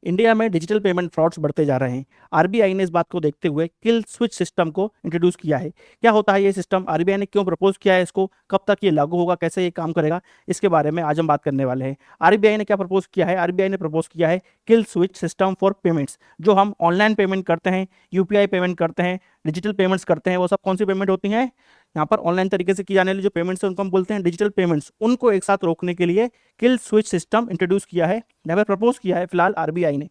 India में digital payment frauds बढ़ते जा रहे हैं। आरबीआई ने इस बात को देखते हुए किल स्विच सिस्टम को इंट्रोड्यूस किया है। क्या होता है ये सिस्टम, आरबीआई ने क्यों प्रपोज किया है इसको, कब तक ये लागू होगा, कैसे ये काम करेगा, इसके बारे में आज हम बात करने वाले हैं। आरबीआई ने क्या प्रपोज किया है, आरबीआई ने प्रपोज किया है kill switch system for payments. जो हम ऑनलाइन पेमेंट करते हैं, यूपीआई पेमेंट करते हैं, डिजिटल पेमेंट्स करते हैं, वो सब कौन सी पेमेंट होती हैं, यहाँ पर ऑनलाइन तरीके से की जाने वाली जो पेमेंट्स है उनको हम बोलते हैं डिजिटल पेमेंट्स। उनको एक साथ रोकने के लिए किल स्विच सिस्टम इंट्रोड्यूस किया है, यहाँ पर प्रपोज किया है फिलहाल आरबीआई ने।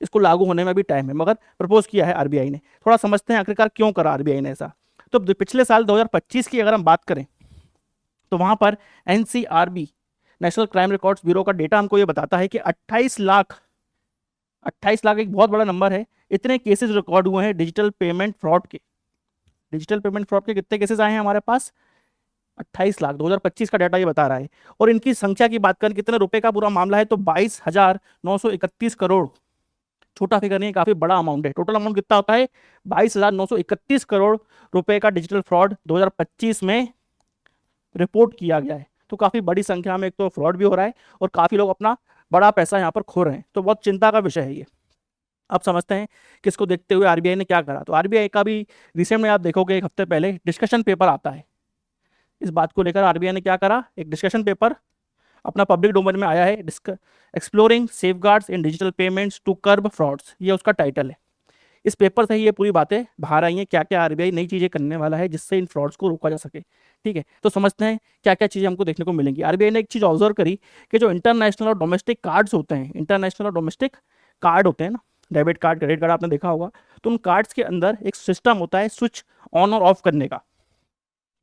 इसको लागू होने में भी टाइम है, मगर प्रपोज किया है आरबीआई ने। थोड़ा समझते हैं आखिरकार क्यों करा आरबीआई ने ऐसा। तो पिछले साल 2025 की अगर हम बात करें तो वहां पर NCRB, national crime records bureau का डेटा हमको ये बताता है कि 28 लाख एक बहुत बड़ा नंबर है, इतने केसेस रिकॉर्ड हुए हैं डिजिटल पेमेंट फ्रॉड के। डिजिटल पेमेंट फ्रॉड के कितने केसेस आए हैं हमारे पास, 28 लाख। 2025 का डाटा ये बता रहा है। और इनकी संख्या की बात करें कितने रुपए का पूरा मामला है, तो 22,931 करोड़। छोटा फिगर नहीं है, काफी बड़ा अमाउंट है। टोटल अमाउंट कितना होता है, 22,931 करोड़ रुपए का डिजिटल फ्रॉड 2025 में रिपोर्ट किया गया है। तो काफी बड़ी संख्या में एक तो फ्रॉड भी हो रहा है और काफी लोग अपना बड़ा पैसा यहाँ पर खो रहे हैं। तो बहुत चिंता का विषय है ये। अब समझते हैं कि इसको देखते हुए आरबीआई ने क्या करा। तो आरबीआई का भी रिसेंट में आप देखोगे एक हफ्ते पहले डिस्कशन पेपर आता है। इस बात को लेकर आरबीआई ने क्या करा, एक डिस्कशन पेपर अपना पब्लिक डोमेन में आया है, exploring safeguards in digital payments to curb frauds, ये उसका टाइटल है। इस पेपर से ही ये पूरी बातें बाहर आई हैं, क्या क्या आरबीआई नई चीज़ें करने वाला है जिससे इन फ्रॉड्स को रोका जा सके। ठीक है, तो समझते हैं क्या क्या चीज़ें हमको देखने को मिलेंगी। आरबीआई ने एक चीज़ ऑब्जर्व करी कि जो इंटरनेशनल और डोमेस्टिक कार्ड्स होते हैं, इंटरनेशनल और डोमेस्टिक कार्ड होते हैं ना, डेबिट कार्ड, क्रेडिट कार्ड आपने देखा होगा, तो उन कार्ड्स के अंदर एक सिस्टम होता है स्विच ऑन और ऑफ करने का।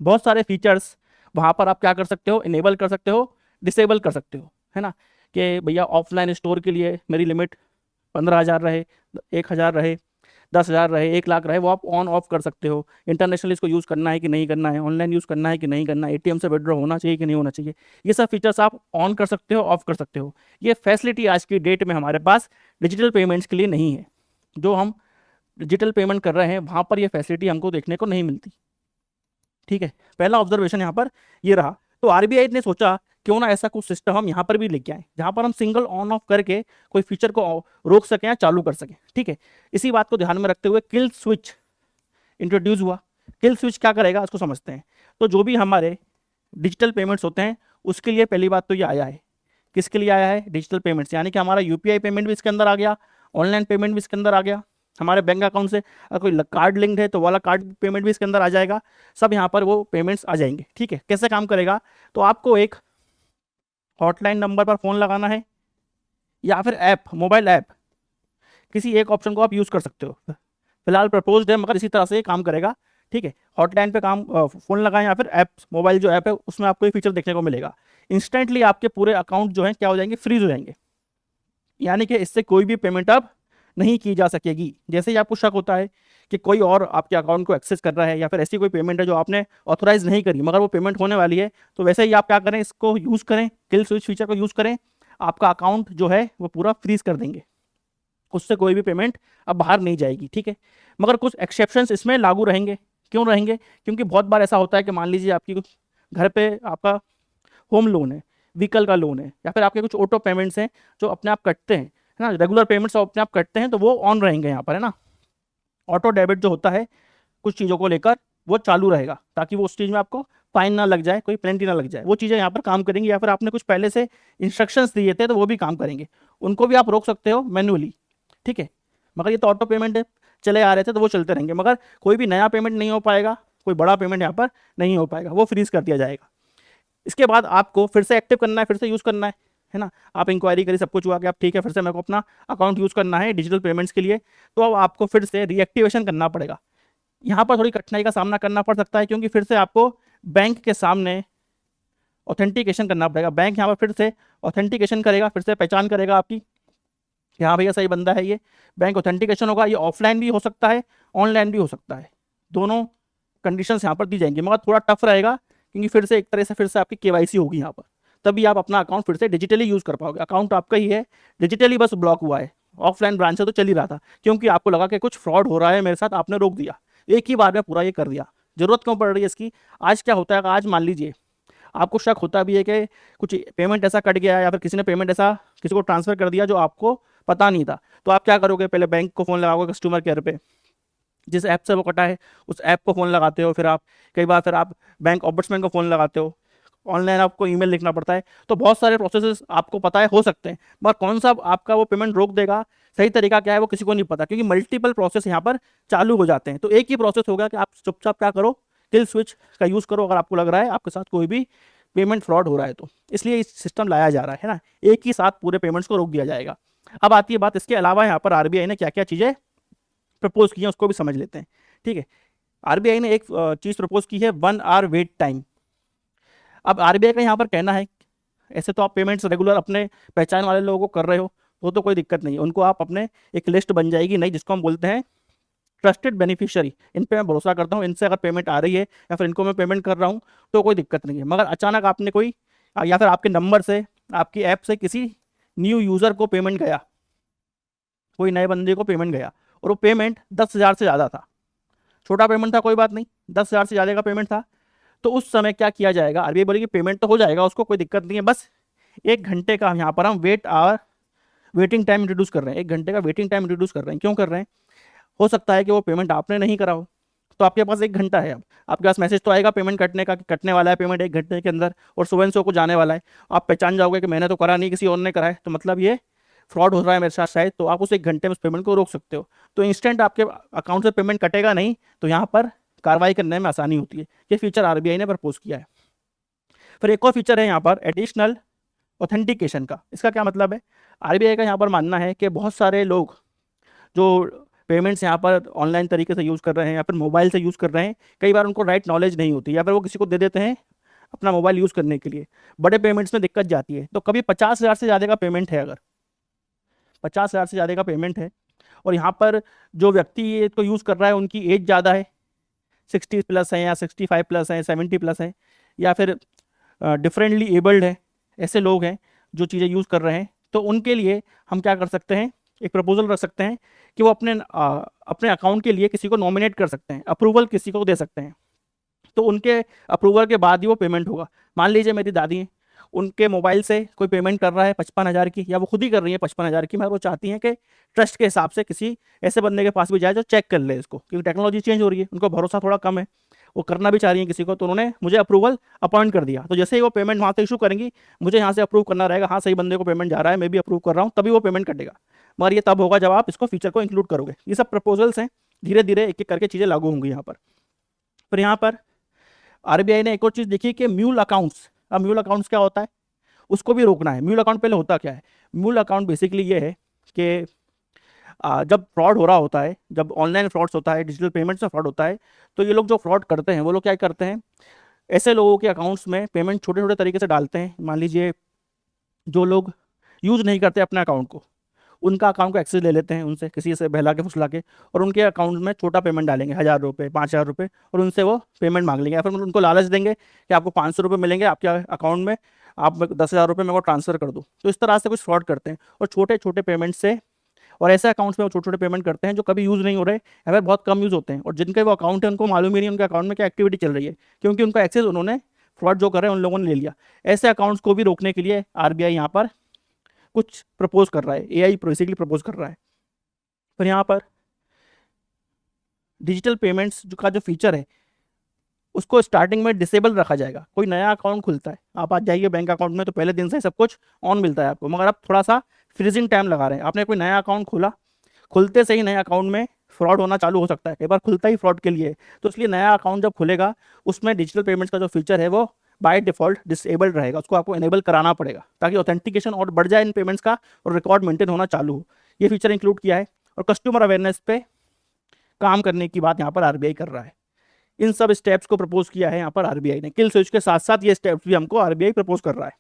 बहुत सारे फीचर्स वहाँ पर आप क्या कर सकते हो, इनेबल कर सकते हो, डिसेबल कर सकते हो, है ना। कि भैया ऑफलाइन स्टोर के लिए मेरी लिमिट 15,000 रहे, 1,000 रहे, 10,000 रहे, 1 लाख रहे, वो आप ऑन ऑफ कर सकते हो। इंटरनेशनल इसको यूज़ करना है कि नहीं करना है, ऑनलाइन यूज़ करना है कि नहीं करना है, एटीएम से विड्रॉ होना चाहिए कि नहीं होना चाहिए, ये सब फीचर्स आप ऑन कर सकते हो, ऑफ कर सकते हो। ये फैसिलिटी आज की डेट में हमारे पास डिजिटल पेमेंट्स के लिए नहीं है। जो हम डिजिटल पेमेंट कर रहे हैं वहाँ पर ये फैसिलिटी हमको देखने को नहीं मिलती। ठीक है, पहला ऑब्जर्वेशन यहाँ पर ये रहा। तो आरबीआई ने सोचा क्यों ना ऐसा कुछ सिस्टम हम यहाँ पर भी लेके आए जहाँ पर हम सिंगल ऑन ऑफ करके कोई फीचर को रोक सकें या चालू कर सकें। ठीक है, इसी बात को ध्यान में रखते हुए किल स्विच इंट्रोड्यूस हुआ। किल स्विच क्या करेगा उसको समझते हैं। तो जो भी हमारे डिजिटल पेमेंट्स होते हैं उसके लिए पहली बात तो ये आया है, किसके लिए आया है, डिजिटल पेमेंट्स, यानी कि हमारा यूपीआई पेमेंट भी इसके अंदर आ गया, ऑनलाइन पेमेंट भी इसके अंदर आ गया, हमारे बैंक अकाउंट से अगर कोई कार्ड लिंक्ड है तो वाला कार्ड पेमेंट भी इसके अंदर आ जाएगा। सब यहाँ पर वो पेमेंट्स आ जाएंगे। ठीक है, कैसे काम करेगा, तो आपको एक हॉटलाइन नंबर पर फ़ोन लगाना है या फिर ऐप, मोबाइल ऐप, किसी एक ऑप्शन को आप यूज़ कर सकते हो। फिलहाल प्रपोज्ड है मगर इसी तरह से ये काम करेगा। ठीक है, हॉटलाइन पे काम, फ़ोन लगाएं या फिर ऐप, मोबाइल जो ऐप है उसमें आपको ये फीचर देखने को मिलेगा। इंस्टेंटली आपके पूरे अकाउंट जो है क्या हो जाएंगे, फ्रीज हो जाएंगे, यानी कि इससे कोई भी पेमेंट अब नहीं की जा सकेगी। जैसे ही आपको शक होता है कि कोई और आपके अकाउंट को एक्सेस कर रहा है या फिर ऐसी कोई पेमेंट है जो आपने ऑथोराइज नहीं करी मगर वो पेमेंट होने वाली है, तो वैसे ही आप क्या करें, इसको यूज़ करें, किल स्विच फीचर को यूज़ करें, आपका अकाउंट जो है वो पूरा फ्रीज कर देंगे, उससे कोई भी पेमेंट अब बाहर नहीं जाएगी। ठीक है, मगर कुछ एक्सेप्शंस इसमें लागू रहेंगे। क्यों रहेंगे, क्योंकि बहुत बार ऐसा होता है कि मान लीजिए आपकी घर पे आपका होम लोन है, व्हीकल का लोन है, या फिर आपके कुछ ऑटो पेमेंट्स हैं जो अपने आप कटते हैं, है ना, रेगुलर पेमेंट्स अपने आप कटते हैं, तो वो ऑन रहेंगे यहाँ पर, है ना। ऑटो डेबिट जो होता है कुछ चीज़ों को लेकर वो चालू रहेगा ताकि वो उस चीज़ में आपको फाइन ना लग जाए, कोई पेनल्टी ना लग जाए, वो चीज़ें यहाँ पर काम करेंगी। या फिर आपने कुछ पहले से इंस्ट्रक्शंस दिए थे तो वो भी काम करेंगे, उनको भी आप रोक सकते हो मैन्युअली। ठीक है, मगर ये तो ऑटो पेमेंट चले आ रहे थे तो वो चलते रहेंगे, मगर कोई भी नया पेमेंट नहीं हो पाएगा, कोई बड़ा पेमेंट यहाँ पर नहीं हो पाएगा, वो फ्रीज कर दिया जाएगा। इसके बाद आपको फिर से एक्टिव करना है, फिर से यूज़ करना है ना। आप इंक्वायरी करी, सब कुछ हुआ कि आप ठीक है फिर से मेरे को अपना अकाउंट यूज़ करना है डिजिटल पेमेंट्स के लिए, तो अब आपको फिर से रीएक्टिवेशन करना पड़ेगा। यहाँ पर थोड़ी कठिनाई का सामना करना पड़ सकता है क्योंकि फिर से आपको बैंक के सामने ऑथेंटिकेशन करना पड़ेगा। बैंक यहाँ पर फिर से ऑथेंटिकेशन करेगा, फिर से पहचान करेगा आपकी, हाँ भैया सही बंदा है ये। बैंक ऑथेंटिकेशन होगा, ये ऑफलाइन भी हो सकता है, ऑनलाइन भी हो सकता है, दोनों कंडीशंस यहाँ पर दी जाएंगी, मगर थोड़ा टफ रहेगा क्योंकि फिर से एक तरह से फिर से आपकी केवाईसी होगी यहाँ पर, तभी आप अपना अकाउंट फिर से डिजिटली यूज़ कर पाओगे। अकाउंट आपका ही है, डिजिटली बस ब्लॉक हुआ है, ऑफलाइन ब्रांच से तो चल ही रहा था, क्योंकि आपको लगा कि कुछ फ्रॉड हो रहा है मेरे साथ, आपने रोक दिया, एक ही बार में पूरा ये कर दिया। जरूरत क्यों पड़ रही है इसकी, आज क्या होता है, आज मान लीजिए आपको शक होता भी है कि कुछ पेमेंट ऐसा कट गया या फिर किसी ने पेमेंट ऐसा किसी को ट्रांसफ़र कर दिया जो आपको पता नहीं था, तो आप क्या करोगे, पहले बैंक को फ़ोन लगाओगे कस्टमर केयर पे, जिस ऐप से वो कटा है उस ऐप को फ़ोन लगाते हो, फिर आप कई बार फिर आप बैंक ऑम्बड्समैन को फ़ोन लगाते हो, ऑनलाइन आपको ईमेल लिखना पड़ता है। तो बहुत सारे प्रोसेसेस आपको पता है हो सकते हैं, मगर कौन सा आपका वो पेमेंट रोक देगा, सही तरीका क्या है वो किसी को नहीं पता, क्योंकि मल्टीपल प्रोसेस यहाँ पर चालू हो जाते हैं। तो एक ही प्रोसेस होगा कि आप चुपचाप क्या करो, किल स्विच का यूज़ करो अगर आपको लग रहा है आपके साथ कोई भी पेमेंट फ्रॉड हो रहा है तो। इसलिए इस सिस्टम लाया जा रहा है ना, एक ही साथ पूरे पेमेंट्स को रोक दिया जाएगा। अब आती है बात इसके अलावा यहाँ पर आरबीआई ने क्या क्या चीज़ें प्रपोज की हैं उसको भी समझ लेते हैं। ठीक है, आरबीआई ने एक चीज़ प्रपोज की है, 1 आवर वेट टाइम। अब आरबीआई का यहाँ पर कहना है, ऐसे तो आप पेमेंट्स रेगुलर अपने पहचान वाले लोगों को कर रहे हो तो कोई दिक्कत नहीं है, उनको आप अपने एक लिस्ट बन जाएगी नई जिसको हम बोलते हैं ट्रस्टेड बेनिफिशियरी, इन पे मैं भरोसा करता हूँ, इनसे अगर पेमेंट आ रही है या फिर इनको मैं पेमेंट कर रहा हूँ तो कोई दिक्कत नहीं है। मगर अचानक आपने कोई या फिर आपके नंबर से आपकी ऐप से किसी न्यू यूज़र को पेमेंट गया, कोई नए बंदे को पेमेंट गया और वो पेमेंट 10,000 से ज़्यादा था, छोटा पेमेंट था कोई बात नहीं, 10,000 से ज़्यादा का पेमेंट था, तो उस समय क्या किया जाएगा, आरबीआई बोलेगी पेमेंट तो हो जाएगा उसको, कोई दिक्कत नहीं है, बस 1 घंटे का यहाँ पर हम वेटिंग टाइम इंट्रोड्यूस कर रहे हैं। 1 घंटे का वेटिंग टाइम इंट्रोड्यूस कर रहे हैं, क्यों कर रहे हैं, हो सकता है कि वो पेमेंट आपने नहीं करा हो, तो आपके पास 1 घंटा है, अब आपके पास मैसेज तो आएगा पेमेंट कटने का कि कटने वाला है पेमेंट 1 घंटे के अंदर और सुबह को जाने वाला है। आप पहचान जाओगे कि मैंने तो करा नहीं, किसी और ने करा है, तो मतलब ये फ्रॉड हो रहा है मेरे साथ शायद, तो आप उस 1 घंटे में उस पेमेंट को रोक सकते हो। तो इंस्टेंट आपके अकाउंट से पेमेंट कटेगा नहीं, तो यहाँ पर कार्रवाई करने में आसानी होती है। ये फीचर आरबीआई ने प्रपोज किया है। फिर एक और फीचर है यहाँ पर एडिशनल ऑथेंटिकेशन का। इसका क्या मतलब है, आरबीआई का यहाँ पर मानना है कि बहुत सारे लोग जो पेमेंट्स यहाँ पर ऑनलाइन तरीके से यूज़ कर रहे हैं या फिर मोबाइल से यूज़ कर रहे हैं, कई बार उनको राइट नॉलेज नहीं होती या फिर वो किसी को दे देते हैं अपना मोबाइल यूज़ करने के लिए, बड़े पेमेंट्स में दिक्कत जाती है। तो कभी 50,000 से ज़्यादा का पेमेंट है, अगर 50,000 से ज़्यादा का पेमेंट है और यहाँ पर जो व्यक्ति इसको यूज़ कर रहा है उनकी एज ज़्यादा है, 60+ है या 65+ है, 70+ है, या फिर डिफरेंटली एबल्ड है, ऐसे लोग हैं जो चीज़ें यूज़ कर रहे हैं, तो उनके लिए हम क्या कर सकते हैं, एक प्रपोजल रख सकते हैं कि वो अपने अकाउंट के लिए किसी को नॉमिनेट कर सकते हैं, अप्रूवल किसी को दे सकते हैं, तो उनके अप्रूवल के बाद ही वो पेमेंट होगा। मान लीजिए मेरी दादी हैं, उनके मोबाइल से कोई पेमेंट कर रहा है 55,000 की, या वो खुद ही कर रही है 55,000 की, मगर वो चाहती हैं कि ट्रस्ट के हिसाब से किसी ऐसे बंदे के पास भी जाए जो चेक कर ले इसको, क्योंकि टेक्नोलॉजी चेंज हो रही है, उनको भरोसा थोड़ा कम है, वो करना भी चाह रही हैं किसी को, तो उन्होंने मुझे अप्रूवल अपॉइंट कर दिया। तो जैसे ही वो पेमेंट वहाँ से इशू करेंगी, मुझे यहाँ से अप्रूव करना रहेगा, हाँ सही बंदे को पेमेंट जा रहा है, मैं भी अप्रूव कर रहा हूँ, तभी वो पेमेंट कटेगा। मगर ये तब होगा जब आप इसको फीचर को इंक्लूड करोगे। ये सब प्रपोजल्स हैं, धीरे धीरे एक एक करके चीज़ें लागू होंगी यहाँ पर। फिर यहाँ पर आरबीआई ने एक और चीज़ देखी कि म्यूल अकाउंट्स। अब म्यूल अकाउंट्स क्या होता है, उसको भी रोकना है। म्यूल अकाउंट पहले होता क्या है, म्यूल अकाउंट बेसिकली ये है कि जब फ्रॉड हो रहा होता है, जब ऑनलाइन फ्रॉड्स होता है, डिजिटल पेमेंट्स में फ्रॉड होता है, तो ये लोग जो फ्रॉड करते हैं वो लोग क्या करते हैं, ऐसे लोगों के अकाउंट्स में पेमेंट छोटे छोटे तरीके से डालते हैं। मान लीजिए जो लोग यूज़ नहीं करते अपने अकाउंट को, उनका अकाउंट को एक्सेस ले लेते हैं उनसे, किसी से बहला के फुसला के, और उनके अकाउंट में छोटा पेमेंट डालेंगे, 1,000 रुपये, 5,000 रुपये, और उनसे वो पेमेंट मांग लेंगे, या फिर उनको लालच देंगे कि आपको 500 रुपये मिलेंगे आपके अकाउंट में, आप 10,000 रुपये मेरे को ट्रांसफ़र कर दो। तो इस तरह से कुछ फ्रॉड करते हैं और छोटे छोटे पेमेंट से, और ऐसे अकाउंट्स में वो छोटे छोटे पेमेंट करते हैं जो कभी यूज़ नहीं हो रहे या फिर बहुत कम यूज़ होते हैं, और जिनके वो अकाउंट है उनको मालूम ही नहीं उनके अकाउंट में क्या एक्टिविटी चल रही है, क्योंकि उनका एक्सेस उन्होंने फ्रॉड जो कर रहे हैं उन लोगों ने ले लिया। ऐसे अकाउंट्स को भी रोकने के लिए आरबीआई यहाँ पर कुछ प्रपोज कर रहा है, एआई बेसिकली प्रपोज कर रहा है। फिर यहाँ पर डिजिटल पेमेंट्स का जो फीचर है उसको स्टार्टिंग में डिसेबल रखा जाएगा। कोई नया अकाउंट खुलता है, आप आज जाइए बैंक अकाउंट में तो पहले दिन से सब कुछ ऑन मिलता है आपको, मगर आप थोड़ा सा फ्रीजिंग टाइम लगा रहे हैं। आपने कोई नया अकाउंट खोला, खुलते से ही नए अकाउंट में फ्रॉड होना चालू हो सकता है, कई बार खुलता ही फ्रॉड के लिए, तो इसलिए नया अकाउंट जब खुलेगा उसमें डिजिटल पेमेंट्स का जो फीचर है वो बाय डिफ़ॉल्ट डिसेबल्ड रहेगा, उसको आपको इनेबल कराना पड़ेगा ताकि ऑथेंटिकेशन और बढ़ जाए इन पेमेंट्स का और रिकॉर्ड मेंटेन होना चालू हो। ये फीचर इंक्लूड किया है और कस्टमर अवेयरनेस पे काम करने की बात यहाँ पर आरबीआई कर रहा है। इन सब स्टेप्स को प्रपोज किया है यहाँ पर आरबीआई ने, किल स्विच के साथ साथ ये स्टेप्स भी हमको आरबीआई प्रपोज कर रहा है।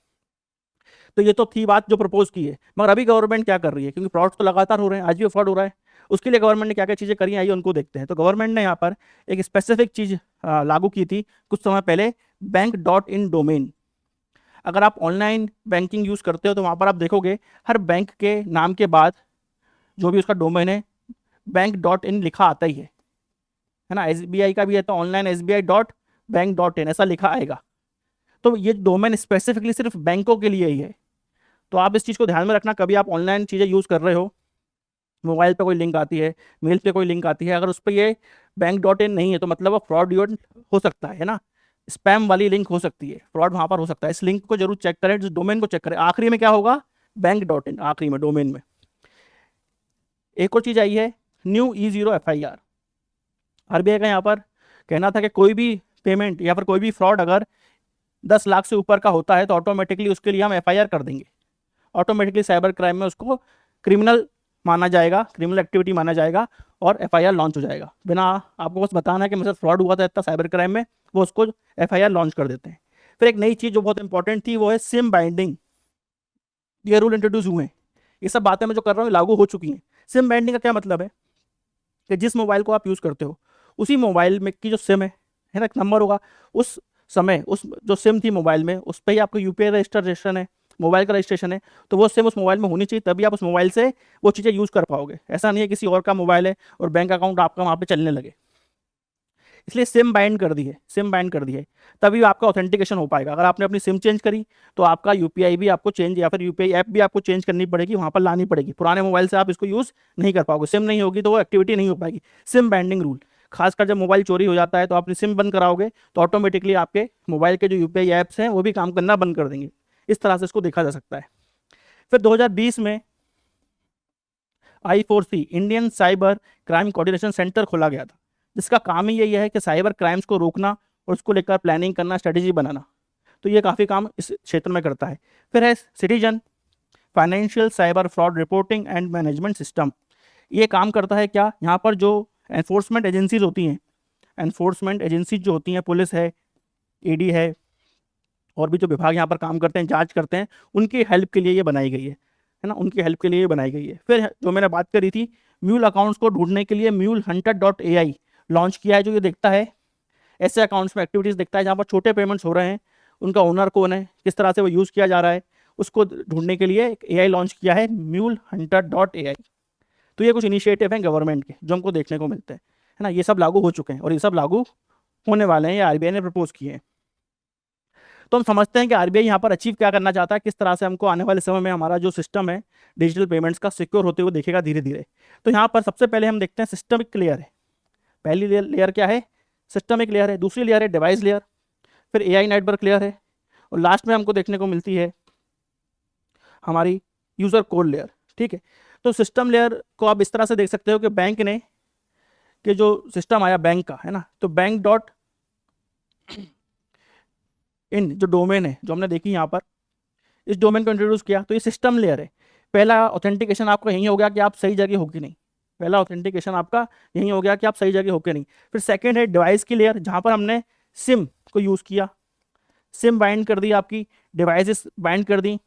तो ये तो थी बात जो प्रपोज की है, मगर अभी गवर्नमेंट क्या कर रही है, क्योंकि फ्रॉड तो लगातार हो रहे हैं, आज भी फ्रॉड हो रहा है, उसके लिए गवर्नमेंट ने क्या क्या चीज़ें करी हैं आइए उनको देखते हैं। तो गवर्नमेंट ने यहाँ पर एक स्पेसिफिक चीज़ लागू की थी कुछ समय पहले, बैंक.इन डोमेन। अगर आप ऑनलाइन बैंकिंग यूज़ करते हो तो वहाँ पर आप देखोगे हर बैंक के नाम के बाद जो भी उसका डोमेन है बैंक.इन लिखा आता ही है ना। एसबीआई का भी है तो ऑनलाइन SBI.बैंक.इन ऐसा लिखा आएगा। तो ये डोमेन स्पेसिफिकली सिर्फ बैंकों के लिए ही है, तो आप इस चीज़ को ध्यान में रखना, कभी आप ऑनलाइन चीज़ें यूज़ कर रहे हो मोबाइल पे कोई लिंक आती है, मेल पे कोई लिंक आती है, अगर उस पर ये बैंक.in नहीं है तो मतलब वो फ्रॉड हो सकता है ना, स्पैम वाली लिंक हो सकती है, फ्रॉड वहां पर हो सकता है। इस लिंक को जरूर चेक करें, जिस डोमेन को चेक करें। आखिरी में क्या होगा, बैंक.in, आखिरी में डोमेन में। एक और चीज आई है, न्यू E0 FIR। आरबीआई का यहाँ पर कहना था कि कोई भी पेमेंट या फिर कोई भी फ्रॉड अगर 10 लाख से ऊपर का होता है तो ऑटोमेटिकली उसके लिए हम FIR कर देंगे। ऑटोमेटिकली साइबर क्राइम में उसको क्रिमिनल माना जाएगा, क्रिमिनल एक्टिविटी माना जाएगा और FIR लॉन्च हो जाएगा। बिना आपको बस बताना है कि मेरे साथ फ्रॉड हुआ था इतना साइबर क्राइम में, वो उसको FIR लॉन्च कर देते हैं। फिर एक नई चीज़ जो बहुत इंपॉर्टेंट थी वो है सिम बाइंडिंग। ये रूल इंट्रोड्यूस हुए हैं, ये सब बातें मैं जो कर रहा हूँ लागू हो चुकी हैं। सिम बाइंडिंग का क्या मतलब है कि जिस मोबाइल को आप यूज़ करते हो उसी मोबाइल में की जो सिम है ना, एक नंबर होगा, उस समय उस जो सिम थी मोबाइल में उस पर ही आपको UPI रजिस्ट्रेशन है, मोबाइल का रजिस्ट्रेशन है, तो वो सिम उस मोबाइल में होनी चाहिए, तभी आप उस मोबाइल से वो चीज़ें यूज़ कर पाओगे। ऐसा नहीं है किसी और का मोबाइल है और बैंक अकाउंट आपका वहाँ पे चलने लगे। इसलिए सिम बाइंड कर दी है, सिम बाइंड कर दी है, तभी आपका ऑथेंटिकेशन हो पाएगा। अगर आपने अपनी सिम चेंज करी तो आपका UPI भी आपको चेंज या फिर UPI ऐप भी आपको चेंज करनी पड़ेगी, वहाँ पर लानी पड़ेगी। पुराने मोबाइल से आप इसको यूज़ नहीं कर पाओगे, सिम नहीं होगी तो वो एक्टिविटी नहीं हो पाएगी। सिम बाइंडिंग रूल, खासकर जब मोबाइल चोरी हो जाता है तो आपने सिम बंद कराओगे तो ऑटोमेटिकली आपके मोबाइल के जो UPI ऐप्स हैं वो भी काम करना बंद कर देंगे। इस तरह से इसको देखा जा सकता है। फिर 2020 में I4C, Indian cyber crime coordination centre खोला गया था, जिसका काम ही यही है कि साइबर क्राइम्स को रोकना और उसको लेकर प्लानिंग करना, स्ट्रेटेजी बनाना। तो ये काफ़ी काम इस क्षेत्र में करता है। फिर है citizen financial cyber fraud reporting and management system. ये काम करता है क्या, यहाँ पर जो एनफोर्समेंट एजेंसीज होती हैं, एनफोर्समेंट एजेंसीज जो होती हैं, पुलिस है, ED है, और भी जो विभाग यहाँ पर काम करते हैं, जांच करते हैं, उनकी हेल्प के लिए ये बनाई गई है ना, उनकी हेल्प के लिए ये बनाई गई है। फिर जो मैंने बात करी थी, म्यूल अकाउंट्स को ढूंढने के लिए MuleHunter.ai लॉन्च किया है, जो ये देखता है ऐसे अकाउंट्स में एक्टिविटीज़ देखता है जहाँ पर छोटे पेमेंट्स हो रहे हैं, उनका ओनर कौन है, किस तरह से वो यूज़ किया जा रहा है, उसको ढूंढने के लिए एक AI लॉन्च किया है, MuleHunter.ai। तो ये कुछ इनिशिएटिव हैं गवर्नमेंट के जो हमको देखने को मिलते हैं, है ना। ये सब लागू हो चुके हैं और ये सब लागू होने वाले हैं, ये RBI ने प्रपोज किए हैं। तो हम समझते हैं कि RBI यहाँ पर अचीव क्या करना चाहता है, किस तरह से हमको आने वाले समय में हमारा जो सिस्टम है डिजिटल पेमेंट्स का सिक्योर होते हुए देखेगा धीरे धीरे। तो यहाँ पर सबसे पहले हम देखते हैं सिस्टमिक लेयर है। पहली लेयर क्या है, सिस्टमिक लेयर है। दूसरी लेयर है डिवाइस लेयर, फिर AI नेटवर्क लेयर है, और लास्ट में हमको देखने को मिलती है हमारी यूज़र कोड लेयर। ठीक है, तो सिस्टम लेयर को आप इस तरह से देख सकते हो कि बैंक ने कि जो सिस्टम आया बैंक का, है ना, तो बैंक.इन जो डोमेन है जो हमने देखी यहाँ पर, इस डोमेन को इंट्रोड्यूस किया, तो ये सिस्टम लेयर है। पहला ऑथेंटिकेशन आपका यही हो गया कि आप सही जगह हो कि नहीं, पहला ऑथेंटिकेशन आपका यही हो गया कि आप सही जगह हो कि नहीं। फिर सेकंड है डिवाइस की लेयर, जहाँ पर हमने सिम को यूज़ किया, सिम बाइंड कर दी, आपकी डिवाइसेस बाइंड कर दी,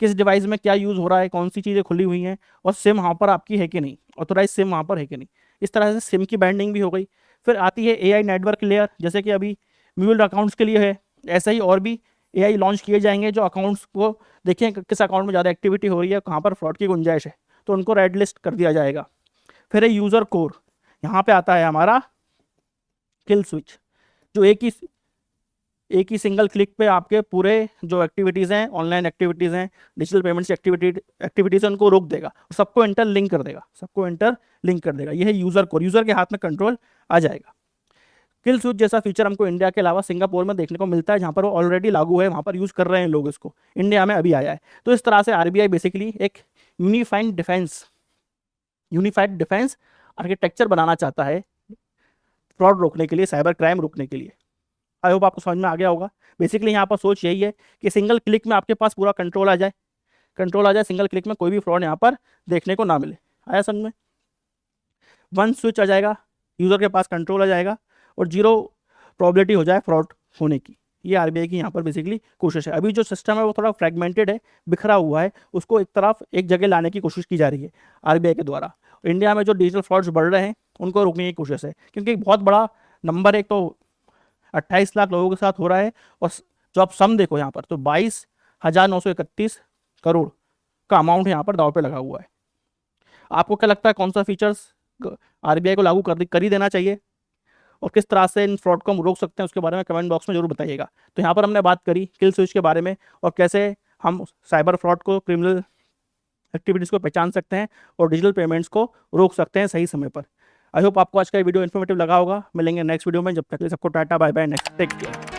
किस डिवाइस में क्या यूज़ हो रहा है, कौन सी चीज़ें खुली हुई हैं, और सिम वहाँ पर आपकी है कि नहीं, ऑथोराइज सिम वहाँ पर है कि नहीं। इस तरह से सिम की बाइंडिंग भी हो गई। फिर आती है AI नेटवर्क लेयर, जैसे कि अभी म्यूल अकाउंट्स के लिए है, ऐसा ही और भी AI लॉन्च किए जाएंगे जो अकाउंट्स को देखें किस अकाउंट में ज़्यादा एक्टिविटी हो रही है, कहाँ पर फ्रॉड की गुंजाइश है, तो उनको रेड लिस्ट कर दिया जाएगा। फिर है यूज़र कोर, यहाँ पे आता है हमारा किल स्विच, जो एक ही सिंगल क्लिक पे आपके पूरे जो एक्टिविटीज़ हैं, ऑनलाइन एक्टिविटीज़ हैं, डिजिटल पेमेंट्स एक्टिविटीज़ हैं, उनको रोक देगा, सबको इंटर लिंक कर देगा, सबको इंटर लिंक कर देगा। ये है यूज़र कोर, यूज़र के हाथ में कंट्रोल आ जाएगा। किल स्विच जैसा फीचर हमको इंडिया के अलावा सिंगापुर में देखने को मिलता है, जहाँ पर वो ऑलरेडी लागू है, वहाँ पर यूज़ कर रहे हैं लोग इसको, इंडिया में अभी आया है। तो इस तरह से RBI बेसिकली एक यूनिफाइड डिफेंस आर्किटेक्चर बनाना चाहता है फ्रॉड रोकने के लिए, साइबर क्राइम रोकने के लिए। आई होप आपको समझ में आ गया होगा। बेसिकली यहाँ पर सोच यही है कि सिंगल क्लिक में आपके पास पूरा कंट्रोल आ जाए, सिंगल क्लिक में कोई भी फ्रॉड यहाँ पर देखने को ना मिले। आया समझ में, वन स्विच आ जाएगा, यूज़र के पास कंट्रोल आ जाएगा और जीरो प्रोबेबिलिटी हो जाए फ्रॉड होने की। ये RBI की यहाँ पर बेसिकली कोशिश है। अभी जो सिस्टम है वो थोड़ा फ्रेगमेंटेड है, बिखरा हुआ है, उसको एक जगह लाने की कोशिश की जा रही है RBI के द्वारा। इंडिया में जो डिजिटल फ्रॉड्स बढ़ रहे हैं उनको रोकने की कोशिश है, क्योंकि एक बहुत बड़ा नंबर, एक तो 28 लाख लोगों के साथ हो रहा है, और जो आप सम देखो यहाँ पर तो 22,931 करोड़ का अमाउंट यहाँ पर दाव पे लगा हुआ है। आपको क्या लगता है कौन सा फीचर्स RBI को लागू कर ही देना चाहिए, और किस तरह से इन फ्रॉड को हम रोक सकते हैं, उसके बारे में कमेंट बॉक्स में जरूर बताइएगा। तो यहाँ पर हमने बात करी किल स्विच के बारे में और कैसे हम साइबर फ्रॉड को, क्रिमिनल एक्टिविटीज़ को पहचान सकते हैं और डिजिटल पेमेंट्स को रोक सकते हैं सही समय पर। आई होप आपको आज का वीडियो इन्फॉर्मेटिव लगा होगा। मिलेंगे नेक्स्ट वीडियो में, जब तक के लिए सबको tata bye bye, next take care.